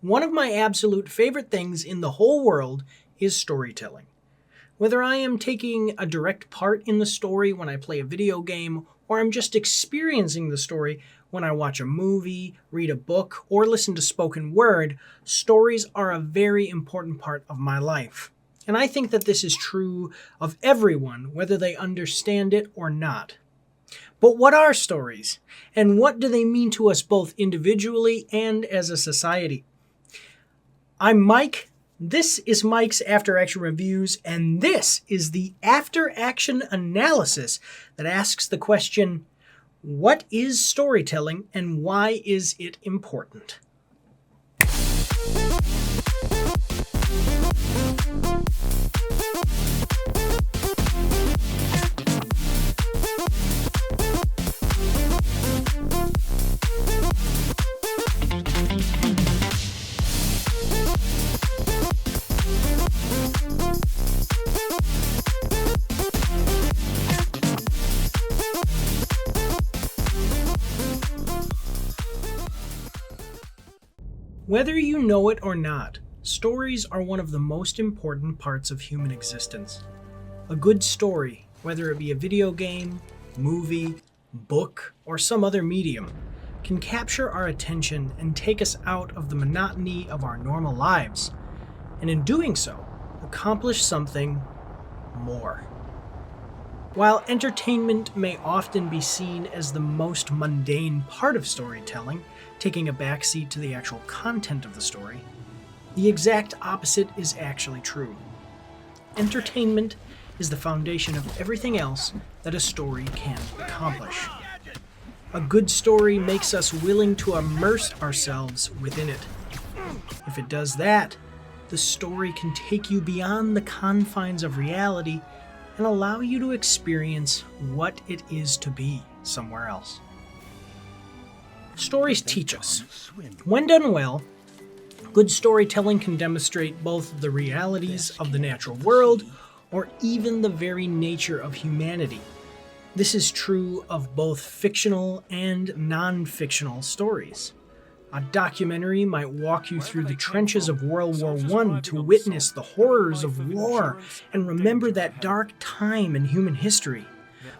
One of my absolute favorite things in the whole world is storytelling. Whether I am taking a direct part in the story when I play a video game, or I'm just experiencing the story when I watch a movie, read a book, or listen to spoken word, stories are a very important part of my life. And I think that this is true of everyone, whether they understand it or not. But what are stories? And what do they mean to us both individually and as a society? I'm Mike. This is Mike's After Action Reviews, and this is the After Action Analysis that asks the question, what is storytelling and why is it important? Whether you know it or not, stories are one of the most important parts of human existence. A good story, whether it be a video game, movie, book, or some other medium, can capture our attention and take us out of the monotony of our normal lives, and in doing so, accomplish something more. While entertainment may often be seen as the most mundane part of storytelling, taking a backseat to the actual content of the story, the exact opposite is actually true. Entertainment is the foundation of everything else that a story can accomplish. A good story makes us willing to immerse ourselves within it. If it does that, the story can take you beyond the confines of reality and allow you to experience what it is to be somewhere else. Stories teach us. When done well, good storytelling can demonstrate both the realities of the natural world or even the very nature of humanity. This is true of both fictional and non-fictional stories. A documentary might walk you through the trenches of World War I to witness the horrors of war and remember that dark time in human history,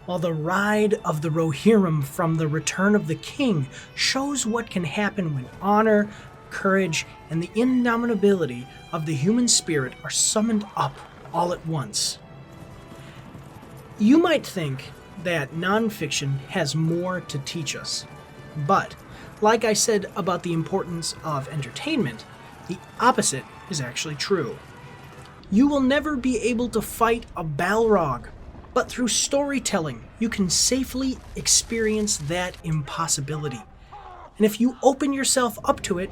while the ride of the Rohirrim from The Return of the King shows what can happen when honor, courage, and the indomitability of the human spirit are summoned up all at once. You might think that nonfiction has more to teach us, but like I said about the importance of entertainment, the opposite is actually true. You will never be able to fight a Balrog, but through storytelling, you can safely experience that impossibility. And if you open yourself up to it,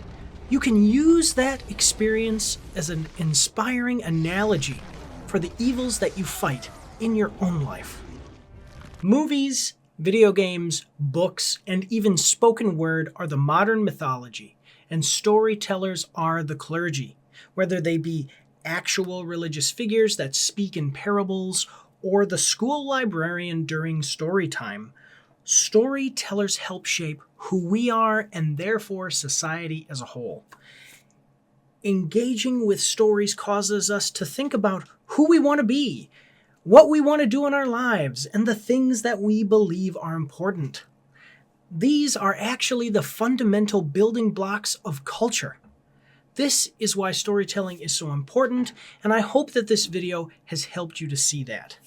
you can use that experience as an inspiring analogy for the evils that you fight in your own life. Movies, video games, books, and even spoken word are the modern mythology, and storytellers are the clergy, whether they be actual religious figures that speak in parables or the school librarian during story time. Storytellers help shape who we are and therefore society as a whole. Engaging with stories causes us to think about who we want to be, what we want to do in our lives, and the things that we believe are important. These are actually the fundamental building blocks of culture. This is why storytelling is so important, and I hope that this video has helped you to see that.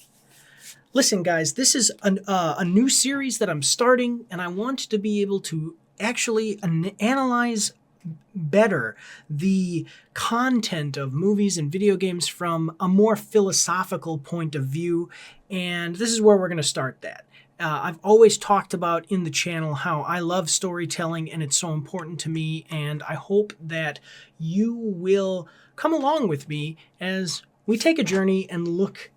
Listen, guys, this is a new series that I'm starting, and I want to be able to actually analyze better the content of movies and video games from a more philosophical point of view, and this is where we're going to start that. I've always talked about in the channel how I love storytelling and it's so important to me, and I hope that you will come along with me as we take a journey and look,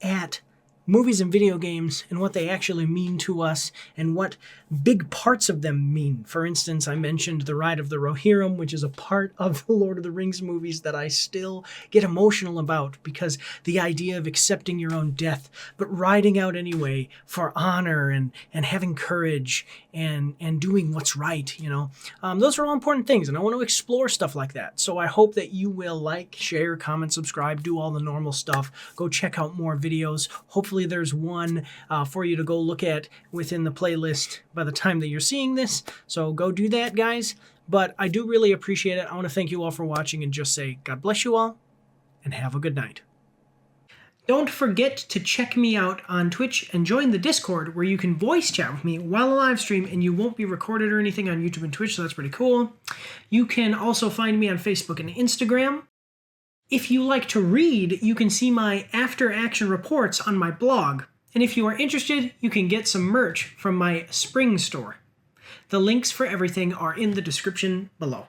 at movies and video games and what they actually mean to us and what big parts of them mean. For instance, I mentioned The Ride of the Rohirrim, which is a part of the Lord of the Rings movies that I still get emotional about, because the idea of accepting your own death, but riding out anyway for honor and having courage and doing what's right, those are all important things, and I want to explore stuff like that. So I hope that you will like, share, comment, subscribe, do all the normal stuff. Go check out more videos. Hopefully there's one for you to go look at within the playlist by the time that you're seeing this. So go do that, guys. But I do really appreciate it. I want to thank you all for watching and just say God bless you all and have a good night. Don't forget to check me out on Twitch and join the Discord, where you can voice chat with me while I live stream, and you won't be recorded or anything on YouTube and Twitch, so that's pretty cool. You can also find me on Facebook and Instagram. If you like to read, you can see my after-action reports on my blog. And if you are interested, you can get some merch from my spring store. The links for everything are in the description below.